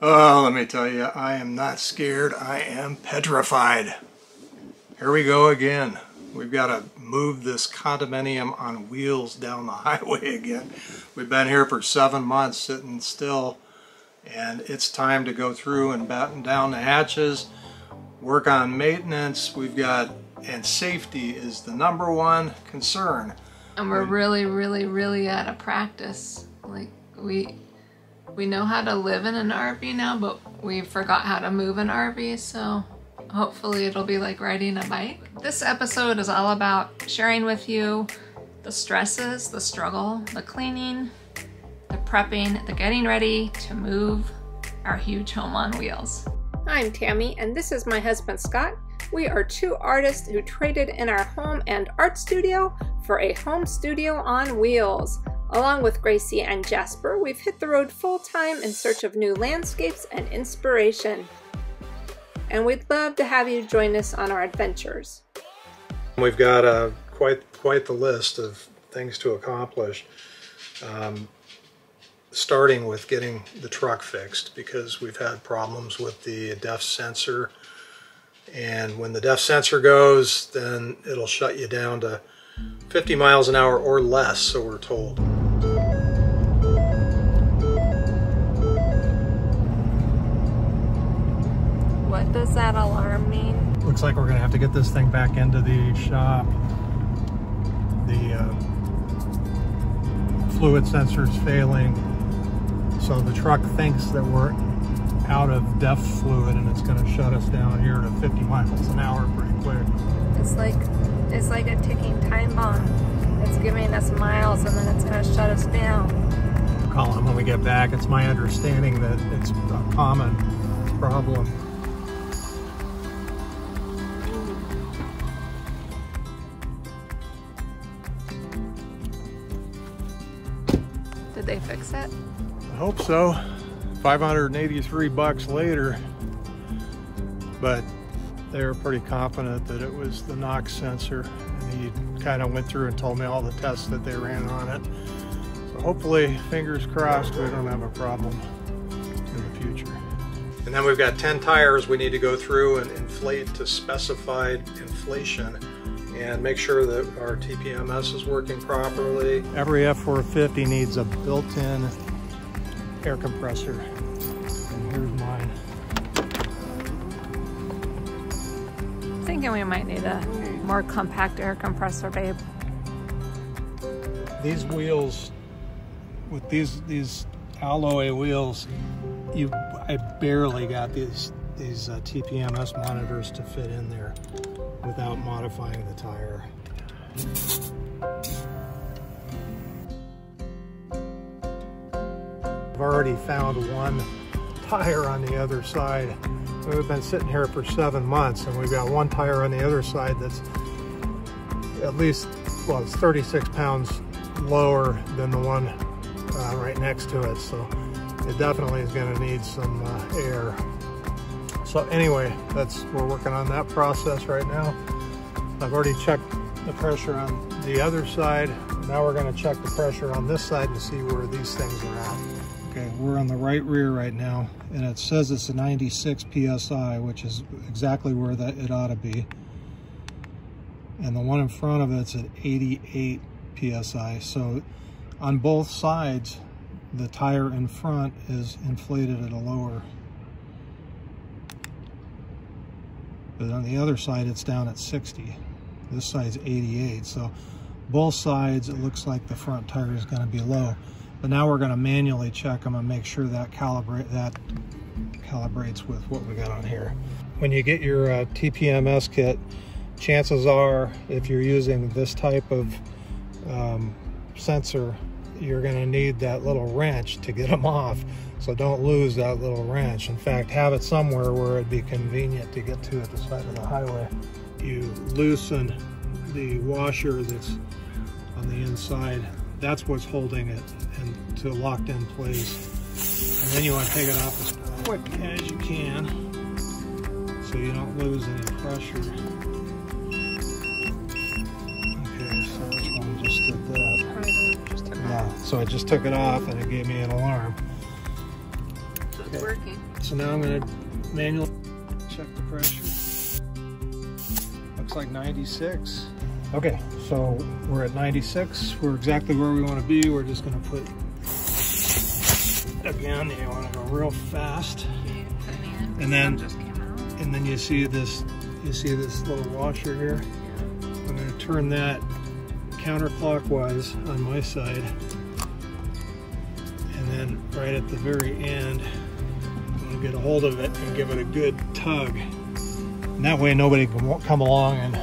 Oh, let me tell you, I am not scared. I am petrified. Here we go again. We've got to move this condominium on wheels down the highway again. We've been here for 7 months sitting still, and it's time to go through and batten down the hatches, work on maintenance. We've got, and safety is the #1 concern. And we're really out of practice. Like, we know how to live in an RV now, but we forgot how to move an RV, so hopefully it'll be like riding a bike. This episode is all about sharing with you the stresses, the struggle, the cleaning, the prepping, the getting ready to move our huge home on wheels. I'm Tammy, and this is my husband Scott. We are 2 artists who traded in our home and art studio for a home studio on wheels. Along with Gracie and Jasper, we've hit the road full-time in search of new landscapes and inspiration. And we'd love to have you join us on our adventures. We've got quite the list of things to accomplish, starting with getting the truck fixed, because we've had problems with the depth sensor, and when the depth sensor goes, then it'll shut you down to 50 miles an hour or less, so we're told. What does that alarm mean? Looks like we're going to have to get this thing back into the shop. The fluid sensor's failing, so the truck thinks that we're out of depth fluid, and it's going to shut us down here to 50 miles an hour pretty quick. It's like a ticking time bomb. It's giving us miles, and then it's going to shut us down. We'll call him when we get back. It's my understanding that it's a common problem. Did they fix it? I hope so. 583 bucks later, but they were pretty confident that it was the NOx sensor, and he kind of went through and told me all the tests that they ran on it. So hopefully, fingers crossed, we don't have a problem in the future. And then we've got 10 tires we need to go through and inflate to specified inflation, and make sure that our TPMS is working properly. Every F450 needs a built-in air compressor, and here's mine. Thinking we might need a more compact air compressor, babe. These wheels, with these alloy wheels, I barely got these TPMS monitors to fit in there without modifying the tire. I've already found one tire on the other side. We've been sitting here for 7 months, and we've got one tire on the other side that's at least, well, it's 36 pounds lower than the one right next to it, so it definitely is going to need some air. So anyway, we're working on that process right now. I've already checked the pressure on the other side. Now we're going to check the pressure on this side to see where these things are at. Okay, we're on the right rear right now, and it says it's a 96 PSI, which is exactly where it ought to be. And the one in front of it's at 88 PSI. So on both sides, the tire in front is inflated at a lower. But on the other side, it's down at 60. This side's 88. So both sides, it looks like the front tire is going to be low. But now we're going to manually check them and make sure that calibrates with what we got on here. When you get your TPMS kit, chances are, if you're using this type of sensor, you're going to need that little wrench to get them off. So don't lose that little wrench. In fact, have it somewhere where it'd be convenient to get to at the side of the highway. You loosen the washer that's on the inside. That's what's holding it and to locked in place. And then you want to take it off as quick as you can so you don't lose any pressure. Okay, so which one just did that? Yeah, so I just took it off and it gave me an alarm. It's working. So now I'm going to manually check the pressure. Looks like 96. Okay, so we're at 96. We're exactly where we want to be. We're just going to put, again, you want to go real fast. And then you see this little washer here. I'm going to turn that counterclockwise on my side. And then right at the very end, I'm going to get a hold of it and give it a good tug. And that way nobody can come along and,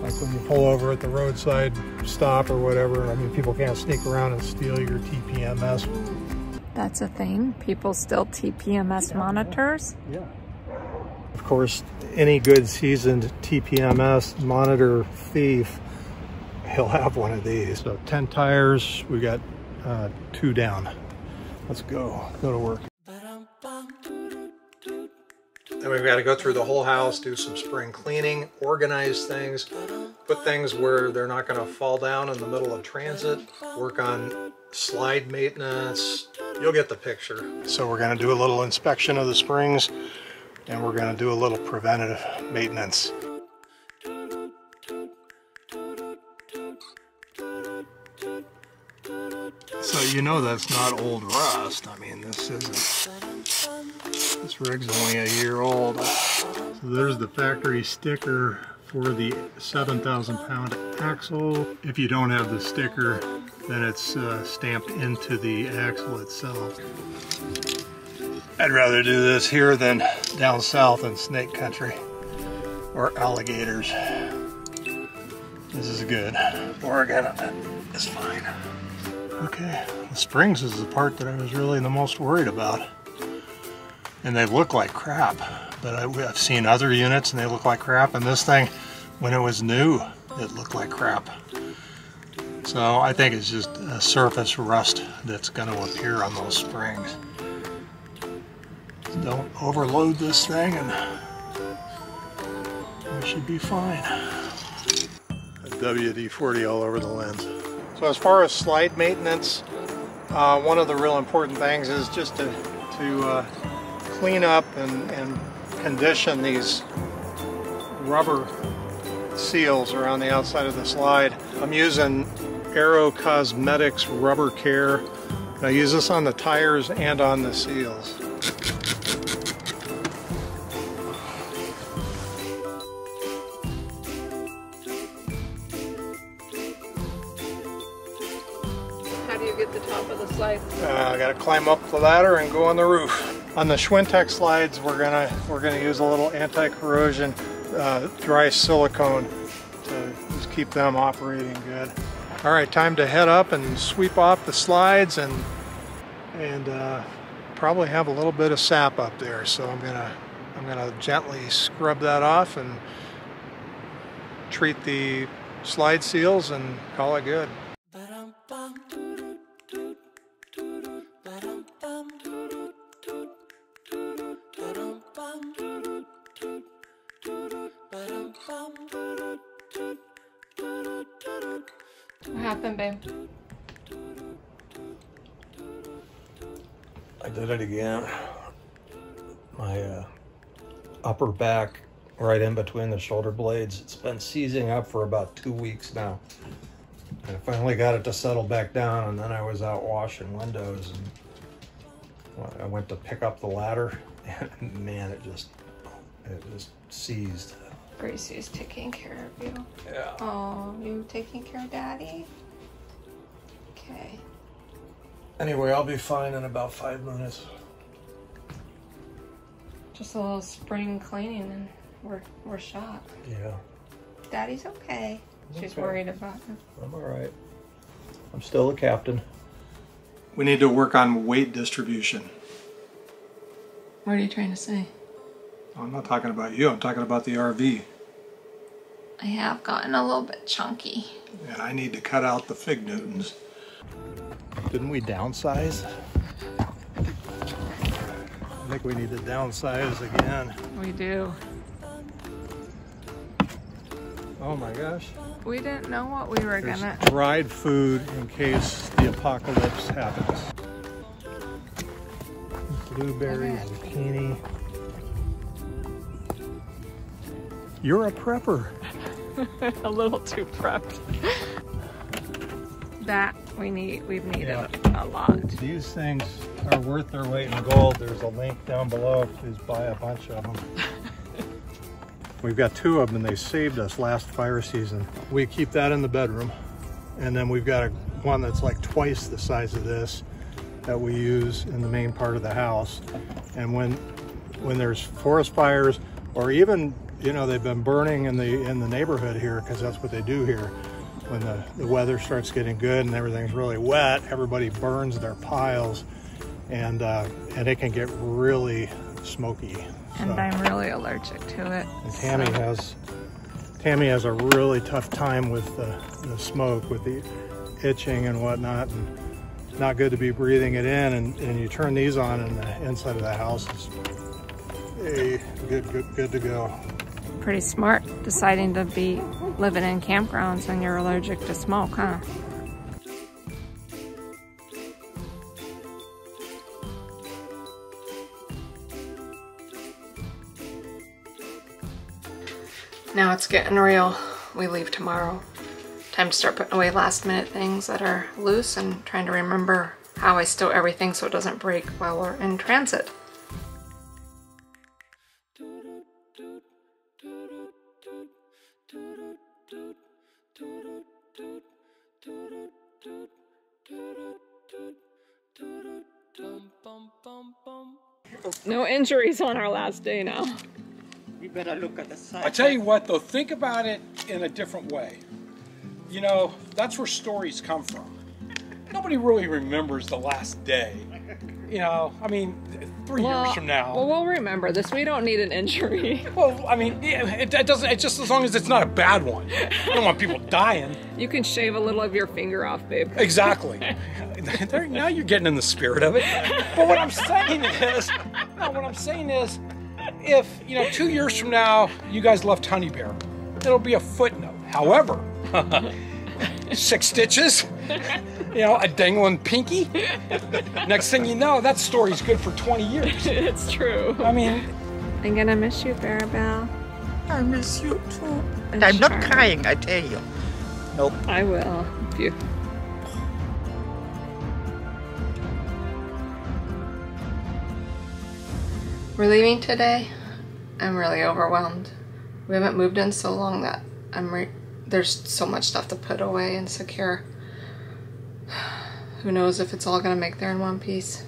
like when you pull over at the roadside stop or whatever, I mean, people can't sneak around and steal your TPMS. That's a thing? People still TPMS monitors? Yeah. Of course, any good seasoned TPMS monitor thief, he'll have one of these. So 10 tires, we got 2 down. Let's go to work. Then we've got to go through the whole house, do some spring cleaning, organize things, put things where they're not going to fall down in the middle of transit, work on slide maintenance. You'll get the picture. So we're going to do a little inspection of the springs, and we're going to do a little preventative maintenance. So you know that's not old rust. I mean, this rig's only a year old. So there's the factory sticker for the 7,000 pound axle. If you don't have the sticker, then it's stamped into the axle itself. I'd rather do this here than down south in snake country or alligators. This is good. Oregon is fine. Okay, the springs is the part that I was really the most worried about. And they look like crap, but I've seen other units and they look like crap, and this thing, when it was new, it looked like crap. So I think it's just a surface rust that's going to appear on those springs. Don't overload this thing and we should be fine. A WD-40 all over the lens. So as far as slide maintenance, one of the real important things is just to clean up and condition these rubber seals around the outside of the slide. I'm using Aero Cosmetics Rubber Care. And I use this on the tires and on the seals. How do you get the top of the slide? I gotta climb up the ladder and go on the roof. On the Schwintek slides, we're gonna use a little anti-corrosion dry silicone to just keep them operating good. All right, time to head up and sweep off the slides and probably have a little bit of sap up there. So I'm gonna gently scrub that off and treat the slide seals and call it good. What happened, babe? I did it again. My upper back, right in between the shoulder blades, it's been seizing up for about 2 weeks now. I finally got it to settle back down, and then I was out washing windows, and I went to pick up the ladder, and man, it just seized. Gracie's taking care of you. Yeah. Oh, you taking care of Daddy? Okay. Anyway, I'll be fine in about 5 minutes. Just a little spring cleaning and we're shot. Yeah. Daddy's okay. She's worried about him. I'm all right. I'm still a captain. We need to work on weight distribution. What are you trying to say? I'm not talking about you. I'm talking about the RV. I have gotten a little bit chunky. And I need to cut out the fig Newtons. Didn't we downsize? I think we need to downsize again. We do. Oh my gosh. We didn't know what we were There's gonna... dried food in case the apocalypse happens. blueberry, zucchini. You're a prepper. A little too prepped. That we've needed a lot. These things are worth their weight in gold. There's a link down below. Please buy a bunch of them. We've got 2 of them and they saved us last fire season. We keep that in the bedroom. And then we've got one that's like twice the size of this that we use in the main part of the house. And when there's forest fires, or even, you know, they've been burning in the neighborhood here, because that's what they do here. When the weather starts getting good and everything's really wet, everybody burns their piles, and it can get really smoky. And I'm really allergic to it. And Tammy has a really tough time with the smoke, with the itching and whatnot, and not good to be breathing it in. And you turn these on in the inside of the house, it's good to go. Pretty smart deciding to be living in campgrounds when you're allergic to smoke, huh? Now it's getting real. We leave tomorrow. Time to start putting away last minute things that are loose and trying to remember how I stow everything so it doesn't break while we're in transit. No injuries on our last day now. We better look at the side. I tell you what though, think about it in a different way. You know, that's where stories come from. Nobody really remembers the last day. You know, I mean, 3 years from now. Well, we'll remember this. We don't need an injury. Well, I mean, it doesn't, it's just as long as it's not a bad one. I don't want people dying. You can shave a little of your finger off, babe. Exactly. Now you're getting in the spirit of it. But what I'm saying is, if, you know, 2 years from now, you guys left Honey Bear, it'll be a footnote. However, 6 stitches, you know, a dangling pinky. Next thing you know, that story's good for 20 years. It's true. I mean, I'm gonna miss you, Barabelle. I miss you too. And I'm not crying, I tell you. Nope. I will. If you... We're leaving today. I'm really overwhelmed. We haven't moved in so long that there's so much stuff to put away and secure. Who knows if it's all gonna make there in one piece.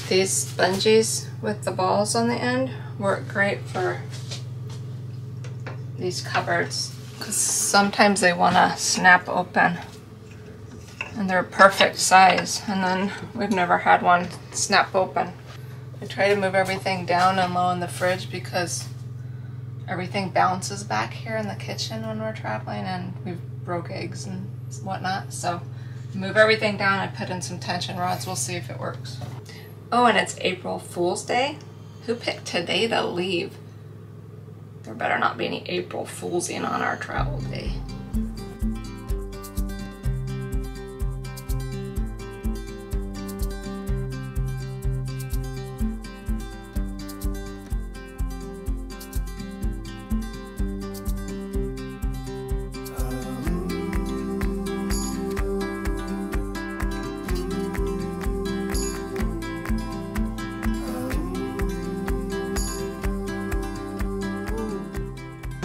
These sponges with the balls on the end work great for these cupboards, because sometimes they wanna snap open and they're perfect size, and then we've never had one snap open. I try to move everything down and low in the fridge because everything bounces back here in the kitchen when we're traveling, and we've broke eggs and whatnot. So move everything down. I put in some tension rods. We'll see if it works. Oh, and it's April Fool's Day. Who picked today to leave? There better not be any April Foolsing on our travel day.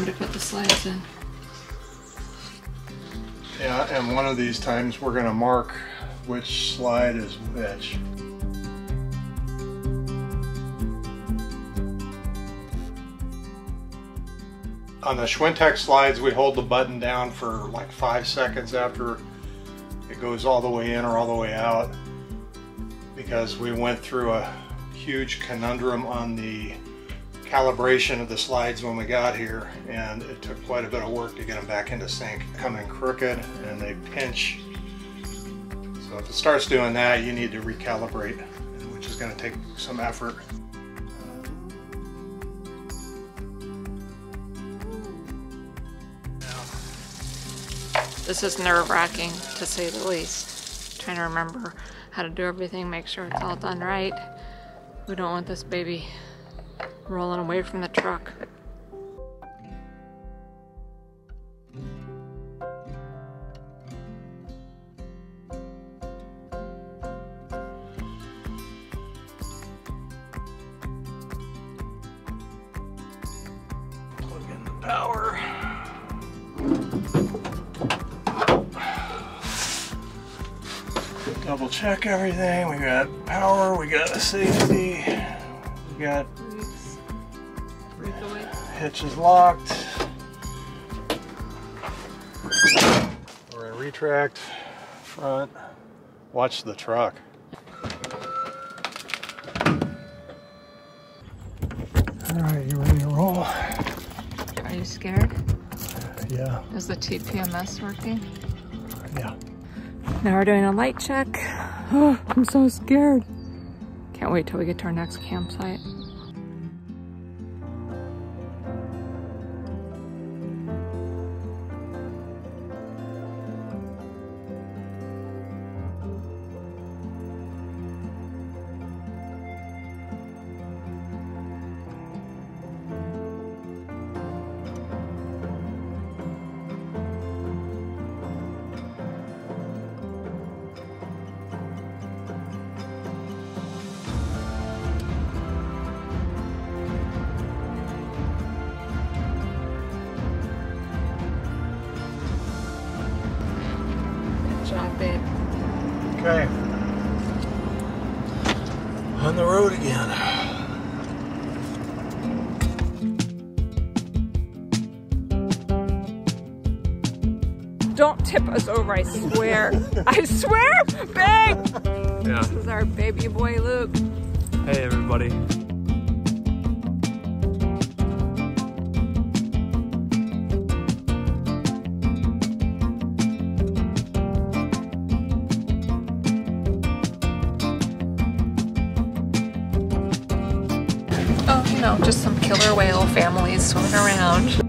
To put the slides in. Yeah, and one of these times we're going to mark which slide is which. On the Schwintek slides, we hold the button down for like 5 seconds after it goes all the way in or all the way out, because we went through a huge conundrum on the calibration of the slides when we got here, and it took quite a bit of work to get them back into sync. Come in crooked and they pinch, so if it starts doing that, you need to recalibrate, which is going to take some effort. This is nerve-wracking, to say the least. Trying to remember how to do everything, make sure it's all done right. We don't want this baby rolling away from the truck. Plug in the power. Double check everything. We got power, we got a safety, we got hitch is locked. We're in retract front. Watch the truck. All right, you ready to roll? Are you scared? Yeah. Is the TPMS working? Yeah. Now we're doing a light check. Oh, I'm so scared. Can't wait till we get to our next campsite. Babe. Okay. On the road again. Don't tip us over, I swear. I swear, babe! Yeah. This is our baby boy Luke. Hey everybody. Oh, you know, just some killer whale families swimming around.